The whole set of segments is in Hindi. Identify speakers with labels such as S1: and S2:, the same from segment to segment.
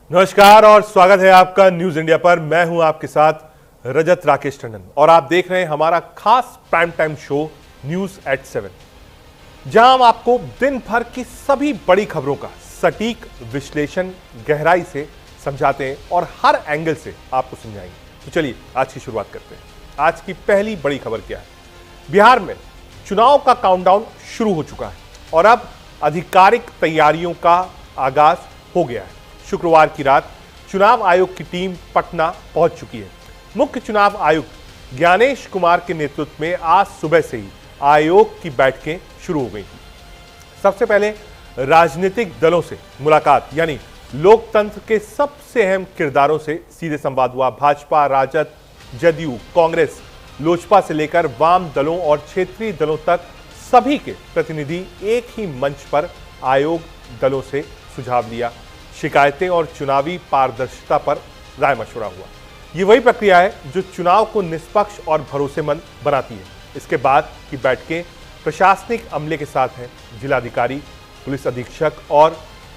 S1: नमस्कार और स्वागत है आपका न्यूज इंडिया पर। मैं हूं आपके साथ रजत राकेश टंडन और आप देख रहे हैं हमारा खास prime time show news at 7, जहां हम आपको दिन भर की सभी बड़ी खबरों का सटीक विश्लेषण गहराई से समझाते हैं और हर एंगल से आपको समझाएंगे। तो चलिए आज की शुरुआत करते हैं। आज की पहली बड़ी खबर क्या है? बिहार में चुनाव का काउंटडाउन शुरू हो चुका है और अब आधिकारिक तैयारियों का आगाज हो गया है। शुक्रवार की रात चुनाव आयोग की टीम पटना पहुंच चुकी है। मुख्य चुनाव आयुक्त ज्ञानेश कुमार के नेतृत्व में आज सुबह से ही आयोग की बैठकें शुरू हो गई थी। सबसे पहले राजनीतिक दलों से मुलाकात, यानी लोकतंत्र के सबसे अहम किरदारों से सीधे संवाद हुआ। भाजपा, राजद, जदयू, कांग्रेस, लोजपा से लेकर वाम दलों और क्षेत्रीय दलों तक सभी के प्रतिनिधि एक ही मंच पर आयोग दलों से सुझाव लिया। शिकायतें और चुनावी पारदर्शिता पर राय मशवरा हुआ। ये वही प्रक्रिया है जो चुनाव को निष्पक्ष और भरोसेमंद बनाती है। इसके बाद की बैठकें प्रशासनिक अमले के साथ हैं। जिलाधिकारी, पुलिस अधीक्षक और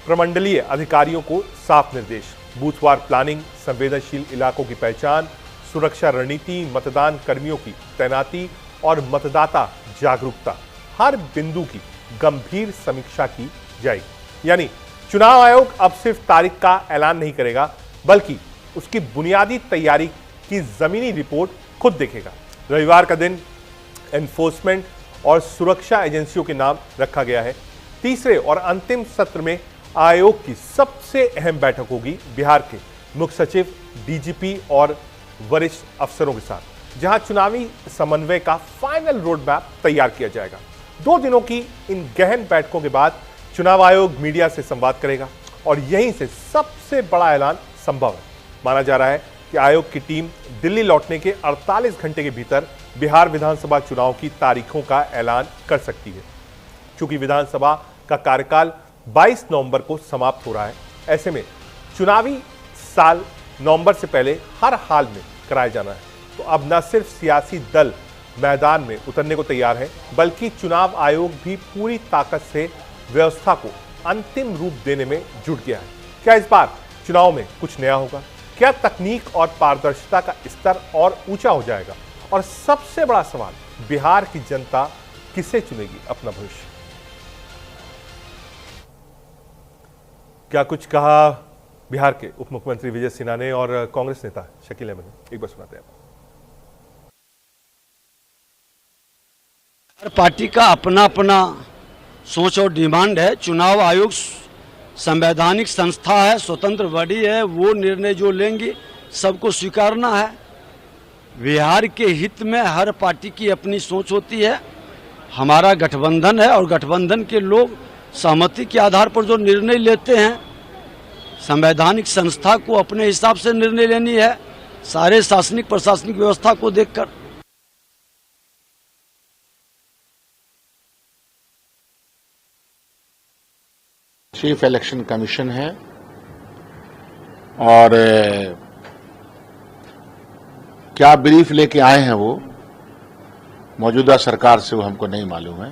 S1: प्रमंडलीय अधिकारियों को साफ निर्देश, बूथवार प्लानिंग, संवेदनशील इलाकों की पहचान, सुरक्षा रणनीति, मतदान कर्मियों की तैनाती और मतदाता जागरूकता, हर बिंदु की गंभीर समीक्षा की जाएगी। यानी चुनाव आयोग अब सिर्फ तारीख का ऐलान नहीं करेगा, बल्कि उसकी बुनियादी तैयारी की जमीनी रिपोर्ट खुद देखेगा। रविवार का दिन एनफोर्समेंट और सुरक्षा एजेंसियों के नाम रखा गया है। तीसरे और अंतिम सत्र में आयोग की सबसे अहम बैठक होगी बिहार के मुख्य सचिव, डीजीपी और वरिष्ठ अफसरों के साथ, जहां चुनावी समन्वय का फाइनल रोड मैप तैयार किया जाएगा। 2 दिनों की इन गहन बैठकों के बाद चुनाव आयोग मीडिया से संवाद करेगा और यहीं से सबसे बड़ा ऐलान संभव है। माना जा रहा है कि आयोग की टीम दिल्ली लौटने के 48 घंटे के भीतर बिहार विधानसभा चुनाव की तारीखों का ऐलान कर सकती है। चूंकि विधानसभा का कार्यकाल 22 नवंबर को समाप्त हो रहा है, ऐसे में चुनावी साल नवंबर से पहले हर हाल में कराया जाना है। तो अब न सिर्फ सियासी दल मैदान में उतरने को तैयार है, बल्कि चुनाव आयोग भी पूरी ताकत से व्यवस्था को अंतिम रूप देने में जुट गया है। क्या इस बार चुनाव में कुछ नया होगा? क्या तकनीक और पारदर्शिता का स्तर और ऊंचा हो जाएगा? और सबसे बड़ा सवाल, बिहार की जनता किसे चुनेगी अपना भविष्य? क्या कुछ कहा बिहार के उप मुख्यमंत्री विजय सिन्हा ने और कांग्रेस नेता शकील अहमद ने? एक बार सुनाते हैं।
S2: हर पार्टी का अपना अपना सोच और डिमांड है। चुनाव आयोग संवैधानिक संस्था है, स्वतंत्र बॉडी है, वो निर्णय जो लेंगे सबको स्वीकारना है। बिहार के हित में हर पार्टी की अपनी सोच होती है। हमारा गठबंधन है और गठबंधन के लोग सहमति के आधार पर जो निर्णय लेते हैं, संवैधानिक संस्था को अपने हिसाब से निर्णय लेनी है, सारे शासनिक प्रशासनिक व्यवस्था को देखकर।
S3: चीफ इलेक्शन कमीशन है और क्या ब्रीफ लेके आए हैं वो मौजूदा सरकार से वो हमको नहीं मालूम है,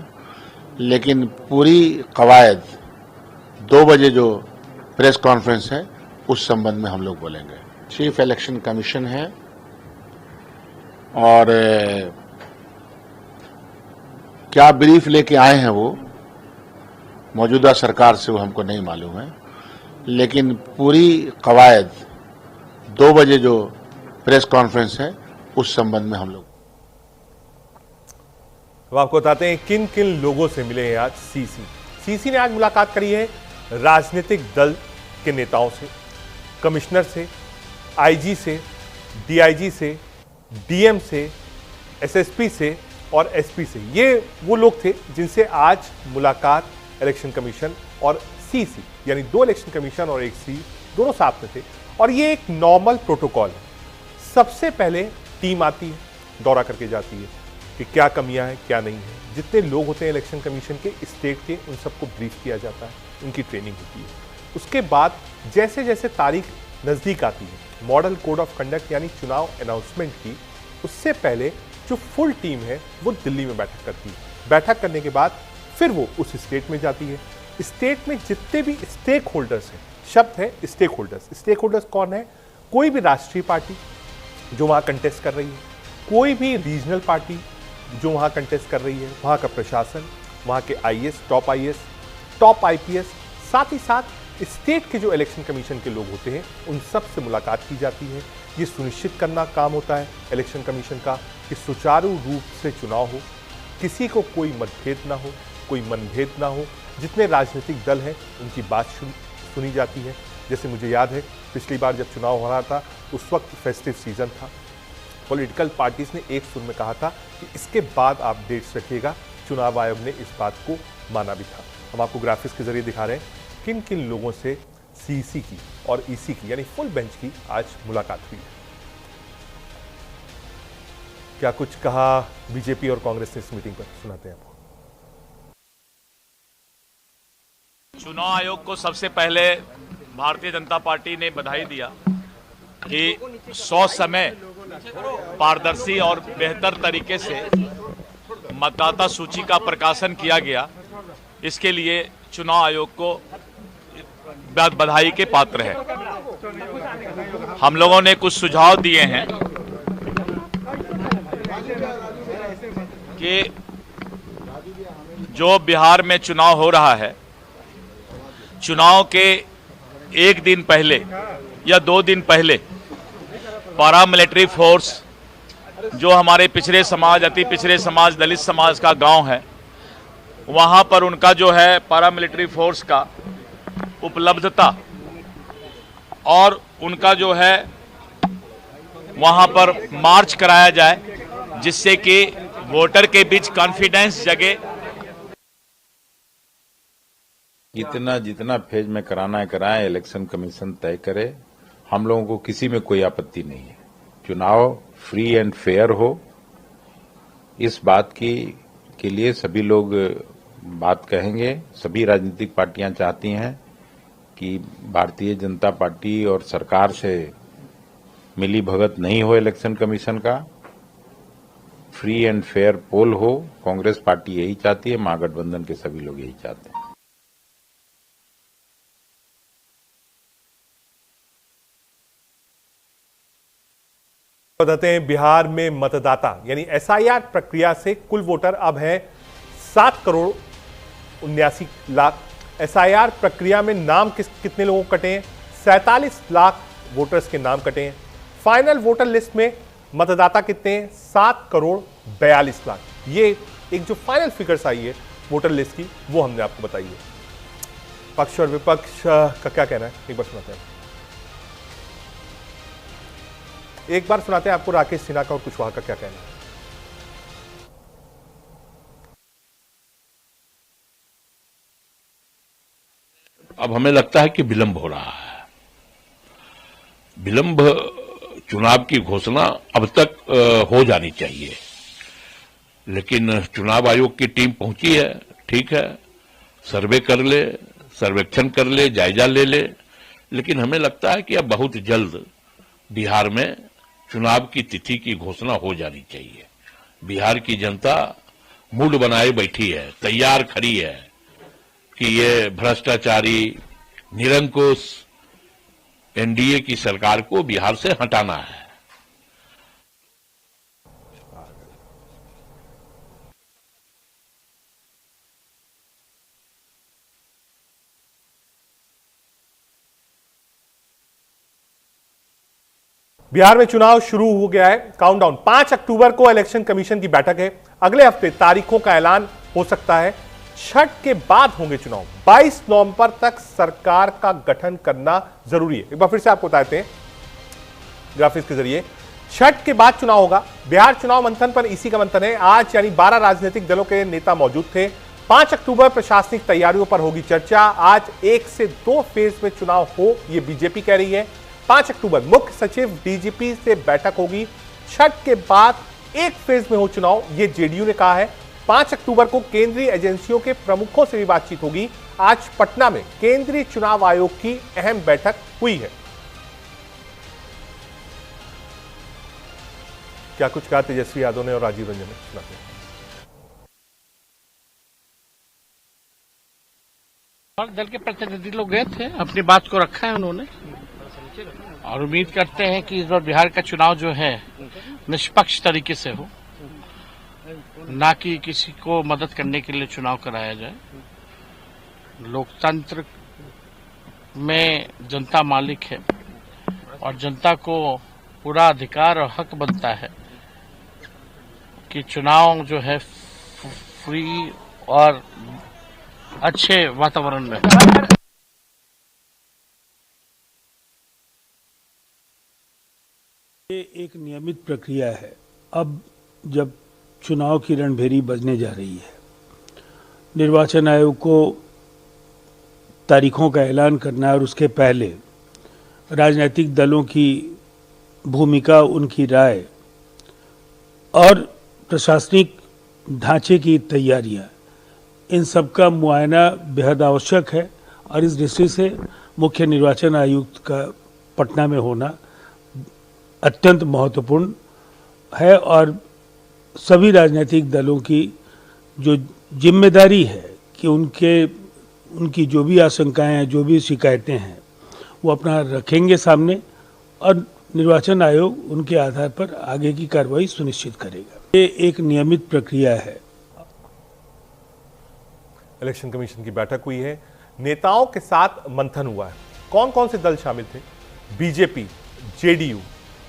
S3: लेकिन पूरी कवायद 2 बजे जो प्रेस कॉन्फ्रेंस है उस संबंध में हम लोग बोलेंगे। चीफ इलेक्शन कमीशन है और क्या ब्रीफ लेके आए हैं वो मौजूदा सरकार से वो हमको नहीं मालूम है, लेकिन पूरी कवायद 2 बजे जो प्रेस कॉन्फ्रेंस है उस संबंध में हम लोग।
S1: तो आपको बताते हैं किन किन लोगों से मिले हैं आज सीसी ने आज मुलाकात करी है राजनीतिक दल के नेताओं से, कमिश्नर से, आईजी से, डीआईजी से, डीएम से, एसएसपी से और एसपी से। ये वो लोग थे जिनसे आज मुलाकात इलेक्शन कमीशन और सीसी, यानी 2 इलेक्शन कमीशन और 1 सी, दोनों साथ में थे। और ये एक नॉर्मल प्रोटोकॉल है। सबसे पहले टीम आती है, दौरा करके जाती है कि क्या कमियां हैं, क्या नहीं है। जितने लोग होते हैं इलेक्शन कमीशन के स्टेट के, उन सबको ब्रीफ किया जाता है, उनकी ट्रेनिंग होती है। उसके बाद जैसे जैसे तारीख नज़दीक आती है, मॉडल कोड ऑफ कंडक्ट यानी चुनाव अनाउंसमेंट की, उससे पहले जो फुल टीम है वो दिल्ली में बैठक करती है। बैठक करने के बाद फिर वो उस स्टेट में जाती है। स्टेट में जितने भी स्टेक होल्डर्स हैं, शब्द है स्टेक होल्डर्स। स्टेक होल्डर्स कौन है? कोई भी राष्ट्रीय पार्टी जो वहां कंटेस्ट कर रही है, कोई भी रीजनल पार्टी जो वहां कंटेस्ट कर रही है, वहां का प्रशासन, वहां के आईएएस, टॉप आईपीएस, साथ ही साथ स्टेट के जो इलेक्शन कमीशन के लोग होते हैं उन सब से मुलाकात की जाती है। ये सुनिश्चित करना काम होता है इलेक्शन कमीशन का कि सुचारू रूप से चुनाव हो, किसी को कोई मतभेद ना हो, कोई मनभेद ना हो, जितने राजनीतिक दल हैं उनकी बात सुनी जाती है। जैसे मुझे याद है पिछली बार जब चुनाव हो रहा था उस वक्त फेस्टिव सीजन था, पॉलिटिकल पार्टीज ने एक सुर में कहा था कि इसके बाद आप डेट्स रखिएगा। चुनाव आयोग ने इस बात को माना भी था। हम आपको ग्राफिक्स के जरिए दिखा रहे हैं किन किन लोगों से सीईसी की और ईसी की यानी फुल बेंच की आज मुलाकात हुई है। क्या कुछ कहा बीजेपी और कांग्रेस ने इस मीटिंग पर, सुनाते हैं आपको।
S4: चुनाव आयोग को सबसे पहले भारतीय जनता पार्टी ने बधाई दिया कि 100 समय पारदर्शी और बेहतर तरीके से मतदाता सूची का प्रकाशन किया गया। इसके लिए चुनाव आयोग को बधाई के पात्र है। हम लोगों ने कुछ सुझाव दिए हैं कि जो बिहार में चुनाव हो रहा है, चुनाव के एक दिन पहले या 2 दिन पहले पारामिलिट्री फोर्स जो हमारे पिछड़े समाज, अति पिछड़े समाज, दलित समाज का गांव है, वहां पर उनका जो है पारामिलिट्री फोर्स का उपलब्धता और उनका जो है वहां पर मार्च कराया जाए, जिससे कि वोटर के बीच कॉन्फिडेंस जगे।
S5: जितना फेज में कराना है कराएं, इलेक्शन कमीशन तय करे। हम लोगों को किसी में कोई आपत्ति नहीं है। चुनाव फ्री एंड फेयर हो, इस बात के लिए सभी लोग बात कहेंगे। सभी राजनीतिक पार्टियां चाहती हैं कि भारतीय जनता पार्टी और सरकार से मिली भगत नहीं हो, इलेक्शन कमीशन का फ्री एंड फेयर पोल हो। कांग्रेस पार्टी यही चाहती है, महागठबंधन के सभी लोग यही चाहते हैं।
S1: बताते हैं बिहार में मतदाता यानी एसआईआर प्रक्रिया से कुल वोटर अब है 7,79,00,000। एसआईआर प्रक्रिया में नाम कितने लोगों को कटे हैं? 47 लाख वोटर्स के नाम कटे हैं। फाइनल वोटर लिस्ट में मतदाता कितने हैं? 7,42,00,000। ये एक जो फाइनल फिगर्स आई है वोटर लिस्ट की वो हमने आपको बताई है। पक्ष और विपक्ष का क्या कहना है एक बार सुनाते हैं। एक बार सुनाते हैं आपको राकेश सिन्हा का और कुशवाहा का क्या कहना है।
S6: अब हमें लगता है कि विलंब हो रहा है। विलंब चुनाव की घोषणा अब तक हो जानी चाहिए, लेकिन चुनाव आयोग की टीम पहुंची है, ठीक है, सर्वे कर ले, सर्वेक्षण कर ले, जायजा ले ले, लेकिन हमें लगता है कि अब बहुत जल्द बिहार में चुनाव की तिथि की घोषणा हो जानी चाहिए। बिहार की जनता मूड बनाए बैठी है, तैयार खड़ी है कि ये भ्रष्टाचारी निरंकुश एनडीए की सरकार को बिहार से हटाना है।
S1: बिहार में चुनाव शुरू हो गया है, काउंटडाउन 5 अक्टूबर को इलेक्शन कमीशन की बैठक है। अगले हफ्ते तारीखों का ऐलान हो सकता है। छठ के बाद होंगे चुनाव। 22 नवंबर तक सरकार का गठन करना जरूरी है। एक बार फिर से आपको बताते हैं ग्राफिक्स के जरिए। छठ के बाद चुनाव होगा। बिहार चुनाव मंथन पर इसी का मंथन है। आज यानी 12 राजनीतिक दलों के नेता मौजूद थे। 5 अक्टूबर प्रशासनिक तैयारियों पर होगी चर्चा। आज 1 से 2 फेज में चुनाव हो, यह बीजेपी कह रही है। 5 अक्टूबर मुख्य सचिव डीजीपी से बैठक होगी। छठ के बाद 1 फेज में हो चुनाव, यह जेडीयू ने कहा है। 5 अक्टूबर को केंद्रीय एजेंसियों के प्रमुखों से भी बातचीत होगी। आज पटना में केंद्रीय चुनाव आयोग की अहम बैठक हुई है। क्या कुछ कहा तेजस्वी यादव ने और राजीव रंजन ने, सुनाते हैं।
S7: और दल के प्रतिनिधि लोग गए थे, अपनी बात को रखा है उन्होंने, और उम्मीद करते हैं कि इस बार बिहार का चुनाव जो है निष्पक्ष तरीके से हो, ना कि किसी को मदद करने के लिए चुनाव कराया जाए। लोकतंत्र में जनता मालिक है और जनता को पूरा अधिकार और हक बनता है कि चुनाव जो है फ्री और अच्छे वातावरण में।
S8: ये एक नियमित प्रक्रिया है। अब जब चुनाव की रणभेरी बजने जा रही है, निर्वाचन आयोग को तारीखों का ऐलान करना है और उसके पहले राजनीतिक दलों की भूमिका, उनकी राय और प्रशासनिक ढांचे की तैयारियां, इन सब का मुआयना बेहद आवश्यक है। और इस दृष्टि से मुख्य निर्वाचन आयुक्त का पटना में होना अत्यंत महत्वपूर्ण है और सभी राजनीतिक दलों की जो जिम्मेदारी है कि उनकी जो भी आशंकाएं हैं, जो भी शिकायतें हैं, वो अपना रखेंगे सामने और निर्वाचन आयोग उनके आधार पर आगे की कार्रवाई सुनिश्चित करेगा। ये एक नियमित प्रक्रिया है।
S1: इलेक्शन कमीशन की बैठक हुई है, नेताओं के साथ मंथन हुआ है। कौन कौन से दल शामिल थे? BJP, JDU,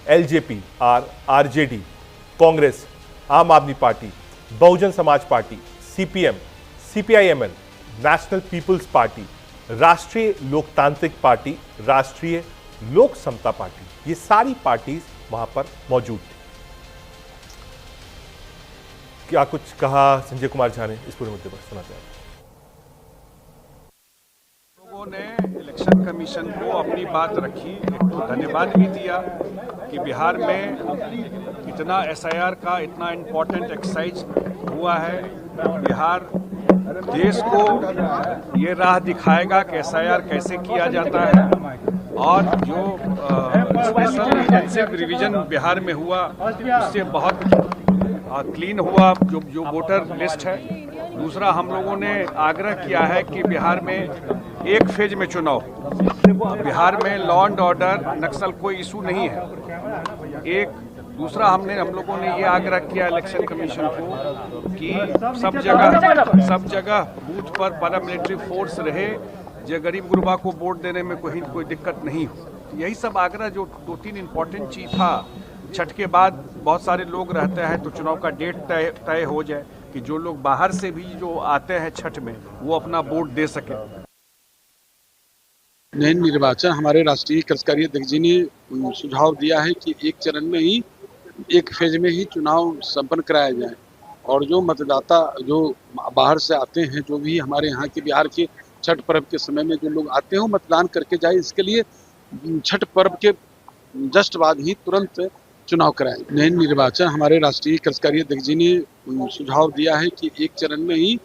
S1: LJP, RJD, Congress, Aam Aadmi Party, Bahujan Samaj Party, CPM, CPIML, National People's Party, Rashtriya Loktantrik party, राष्ट्रीय लोक समता पार्टी, ये सारी पार्टीज वहां पर मौजूद थी। क्या कुछ कहा संजय कुमार झा ने इस पूरे मुद्दे पर, सुनाते हैं।
S9: लोगों ने इलेक्शन कमीशन को अपनी बात रखी, एक तो धन्यवाद भी दिया कि बिहार में इतना एसआईआर का इतना इम्पोर्टेंट एक्सरसाइज हुआ है। बिहार देश को ये राह दिखाएगा कि एसआईआर कैसे किया जाता है, और जो स्पेशल एजेंसिव रिवीजन बिहार में हुआ उससे बहुत क्लीन हुआ जो वोटर लिस्ट है। दूसरा, हम लोगों ने आग्रह किया है कि बिहार में एक फेज में चुनाव, बिहार में लॉ एंड ऑर्डर, नक्सल कोई इशू नहीं है। दूसरा, हम लोगों ने ये आग्रह किया इलेक्शन कमीशन को कि सब जगह बूथ पर पैरामिलिट्री फोर्स रहे, जो गरीब गुरबा को वोट देने में कोई दिक्कत नहीं हो। यही सब आग्रह, जो 2-3 इम्पोर्टेंट चीज था। छठ के बाद बहुत सारे लोग रहते हैं, तो चुनाव का डेट तय हो जाए कि जो लोग बाहर से भी जो आते हैं छठ में, वो अपना वोट दे सके।
S10: नए निर्वाचन हमारे राष्ट्रीय कार्यकारी अध्यक्ष जी ने सुझाव दिया है कि एक चरण में ही, एक फेज में ही चुनाव संपन्न कराया जाए, और जो मतदाता जो बाहर से आते हैं, जो भी हमारे यहाँ के बिहार के छठ पर्व के समय में जो लोग आते हैं, मतदान करके जाए। इसके लिए छठ पर्व के जस्ट बाद ही तुरंत चुनाव कराएं। नए निर्वाचन हमारे राष्ट्रीय कार्यकारी अध्यक्ष जी ने सुझाव दिया है कि एक चरण में ही,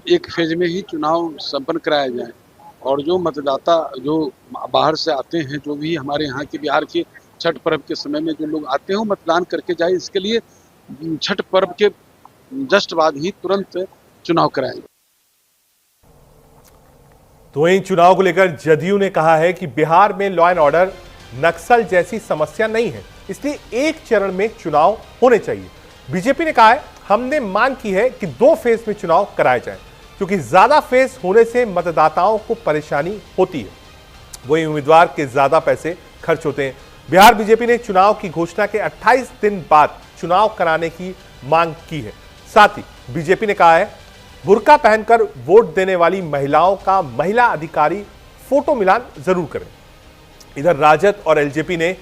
S10: एक फेज में ही चुनाव संपन्न कराया जाए, और जो मतदाता जो बाहर से आते हैं, जो भी हमारे यहाँ के बिहार के छठ पर्व के समय में जो लोग आते हैं, मतदान करके जाए। इसके लिए छठ पर्व के जस्ट बाद ही तुरंत चुनाव कराएं।
S1: तो इन चुनाव को लेकर जदयू ने कहा है कि बिहार में लॉ एंड ऑर्डर, नक्सल जैसी समस्या नहीं है, इसलिए एक चरण में चुनाव होने चाहिए। बीजेपी ने कहा है, हमने मांग की है कि 2 फेज में चुनाव कराए जाएं, क्योंकि ज्यादा फेज होने से मतदाताओं को परेशानी होती है, वही उम्मीदवार के ज्यादा पैसे खर्च होते हैं। बिहार बीजेपी ने चुनाव की घोषणा के 28 दिन बाद चुनाव कराने की मांग की है। साथ ही बीजेपी ने कहा है, बुर्का पहनकर वोट देने वाली महिलाओं का महिला अधिकारी फोटो मिलान जरूर करें। इधर राजद और एलजेपी ने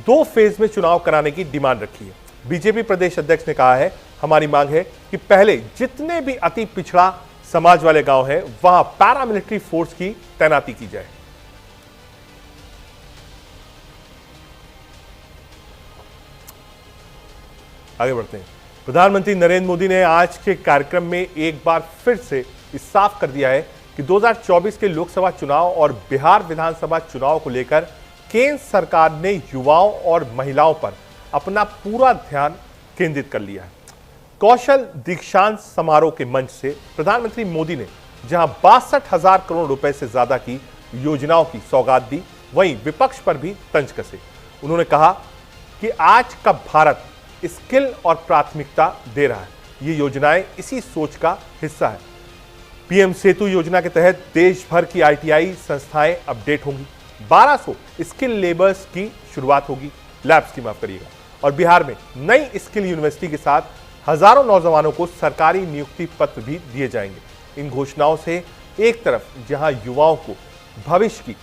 S1: 2 फेज में चुनाव कराने की डिमांड रखी है। बीजेपी प्रदेश अध्यक्ष ने कहा है, हमारी मांग है कि पहले जितने भी अति पिछड़ा समाज वाले गांव हैं, वहां पैरामिलिट्री फोर्स की तैनाती की जाए। आगे बढ़ते हैं। प्रधानमंत्री नरेंद्र मोदी ने आज के कार्यक्रम में एक बार फिर से साफ कर दिया है कि 2024 के लोकसभा चुनाव और बिहार विधानसभा चुनाव को लेकर केंद्र सरकार ने युवाओं और महिलाओं पर अपना पूरा ध्यान केंद्रित कर लिया है। कौशल दीक्षांत समारोह के मंच से प्रधानमंत्री मोदी ने जहां 62,000 करोड़ रुपए से ज्यादा की योजनाओं की सौगात दी, वहीं विपक्ष पर भी तंज कसे। उन्होंने कहा कि आज का भारत स्किल और प्राथमिकता दे रहा है। ये योजनाएं इसी सोच का हिस्सा है। पीएम सेतु योजना के तहत देश भर की आईटीआई संस्थाएं अपडेट होंगी। 1200 स्किल लेबर्स की शुरुआत होगी, लैब्स की माफ करिएगा। और बिहार में नई स्किल यूनिवर्सिटी के साथ हजारों नौजवानों को सरकारी नियुक्ति पत्र भी दिए जाएंगे। इन घोषणाओं से एक तरफ जहां युवाओं को भविष्य की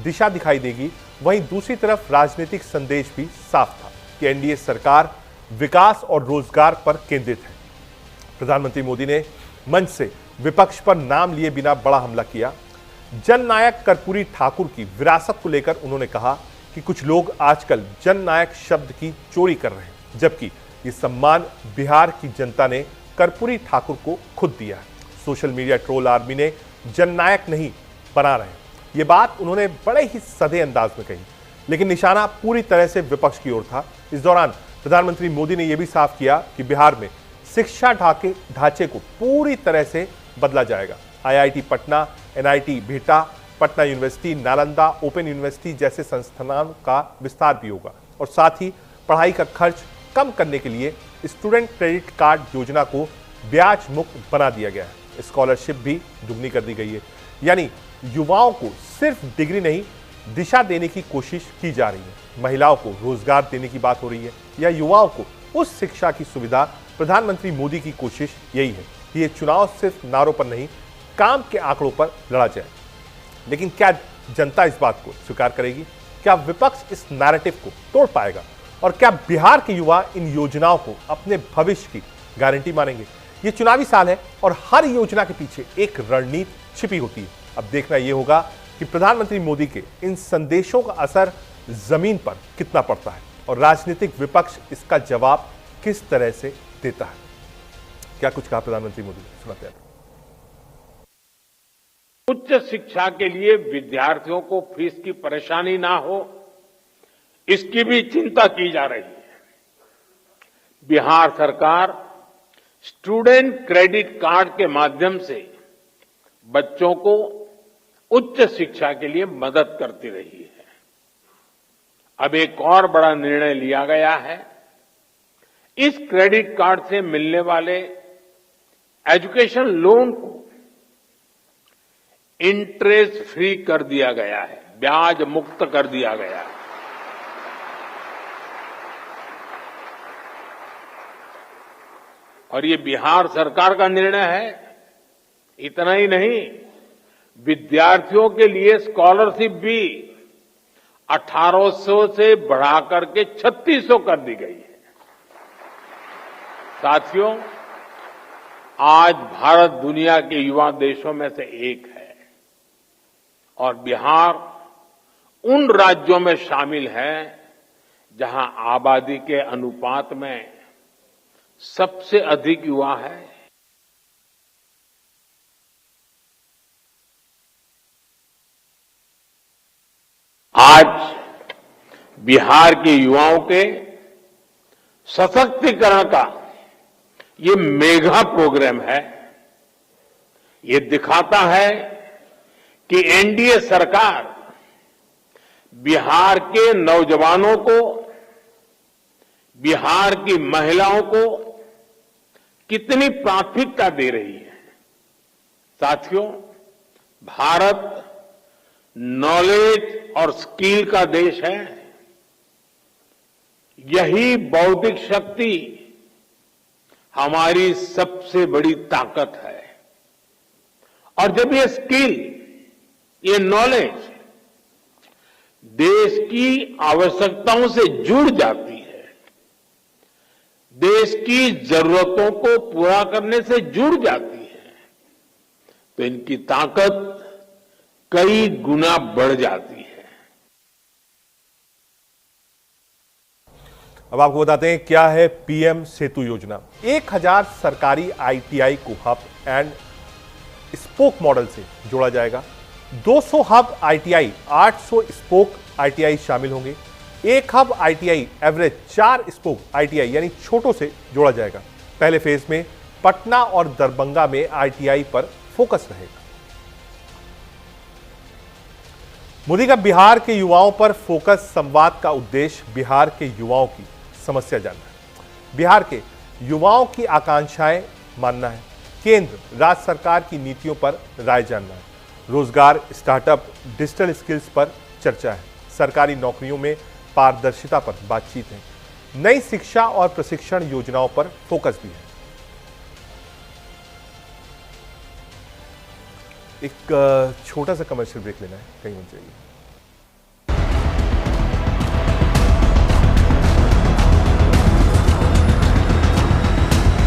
S1: दिशा दिखाई देगी, वहीं दूसरी तरफ राजनीतिक संदेश भी साफ था कि एनडीए सरकार विकास और रोजगार पर केंद्रित है। प्रधानमंत्री मोदी ने मंच से विपक्ष पर नाम लिए बिना बड़ा हमला किया। जननायक कर्पूरी ठाकुर की विरासत को लेकर उन्होंने कहा कि कुछ लोग आजकल जननायक शब्द की चोरी कर रहे हैं, जबकि ये सम्मान बिहार की जनता ने कर्पूरी ठाकुर को खुद दिया है। सोशल मीडिया ट्रोल आर्मी ने जननायक नहीं बना रहे। ये बात उन्होंने बड़े ही सधे अंदाज में कही, लेकिन निशाना पूरी तरह से विपक्ष की ओर था। इस दौरान प्रधानमंत्री मोदी ने यह भी साफ किया कि बिहार में शिक्षा ढांचे को पूरी तरह से बदला जाएगा। IIT Patna, NIT Bihta, Patna university, Nalanda open university जैसे संस्थानों का विस्तार भी होगा। और साथ ही पढ़ाई का खर्च कम करने के लिए स्टूडेंट क्रेडिट कार्ड योजना को ब्याज मुक्त बना दिया गया है। स्कॉलरशिप भी दुगनी कर दी गई है। यानी युवाओं को सिर्फ डिग्री नहीं, दिशा देने की कोशिश की जा रही है। महिलाओं को रोजगार देने की बात हो रही है, या युवाओं को उस शिक्षा की सुविधा। प्रधानमंत्री मोदी की कोशिश यही है कि ये चुनाव सिर्फ नारों पर नहीं, काम के आंकड़ों पर लड़ा जाए। लेकिन क्या जनता इस बात को स्वीकार करेगी? क्या विपक्ष इस नैरेटिव को तोड़ पाएगा? और क्या बिहार के युवा इन योजनाओं को अपने भविष्य की गारंटी मानेंगे? ये चुनावी साल है और हर योजना के पीछे एक रणनीति छिपी होती है। अब देखना यह होगा कि प्रधानमंत्री मोदी के इन संदेशों का असर जमीन पर कितना पड़ता है और राजनीतिक विपक्ष इसका जवाब किस तरह से देता है। क्या कुछ कहा प्रधानमंत्री मोदी ने, सुनाते हैं।
S11: उच्च शिक्षा के लिए विद्यार्थियों को फीस की परेशानी ना हो, इसकी भी चिंता की जा रही है। बिहार सरकार स्टूडेंट क्रेडिट कार्ड के माध्यम से बच्चों को उच्च शिक्षा के लिए मदद करती रही है। अब एक और बड़ा निर्णय लिया गया है। इस क्रेडिट कार्ड से मिलने वाले एजुकेशन लोन को इंटरेस्ट फ्री कर दिया गया है, ब्याज मुक्त कर दिया गया है। और ये बिहार सरकार का निर्णय है। इतना ही नहीं, विद्यार्थियों के लिए स्कॉलरशिप भी 1800 से बढ़ाकर के 3600 कर दी गई है। साथियों, आज भारत दुनिया के युवा देशों में से एक है और बिहार उन राज्यों में शामिल है जहां आबादी के अनुपात में सबसे अधिक युवा है। आज बिहार के युवाओं के सशक्तिकरण का ये मेगा प्रोग्राम है। ये दिखाता है कि एनडीए सरकार बिहार के नौजवानों को, बिहार की महिलाओं को कितनी प्राथमिकता दे रही है। साथियों, भारत नॉलेज और स्किल का देश है। यही बौद्धिक शक्ति हमारी सबसे बड़ी ताकत है। और जब ये स्किल, ये नॉलेज देश की आवश्यकताओं से जुड़ जाती है, देश की जरूरतों को पूरा करने से जुड़ जाती है, तो इनकी ताकत कई गुना बढ़ जाती है।
S1: अब आपको बताते हैं क्या है पीएम सेतु योजना। 1000 सरकारी आईटीआई को हब एंड स्पोक मॉडल से जोड़ा जाएगा। 200 हब आईटीआई, 800 स्पोक आईटीआई शामिल होंगे। एक hub ITI average 4 spoke ITI यानी छोटों से जोड़ा जाएगा। पहले फेज में पटना और दरभंगा में आईटीआई पर फोकस रहेगा। मोदी का बिहार के युवाओं पर फोकस संवाद का उद्देश्य बिहार के युवाओं की समस्या जानना है, बिहार के युवाओं की आकांक्षाएं मानना है, केंद्र राज्य सरकार की नीतियों पर राय जानना है, रोजगार, स्टार्टअप, डिजिटल स्किल्स पर चर्चा है, सरकारी नौकरियों में पारदर्शिता पर बातचीत है, नई शिक्षा और प्रशिक्षण योजनाओं पर फोकस भी है। एक छोटा सा कमर्शियल ब्रेक लेना है, कहीं मत जाइए।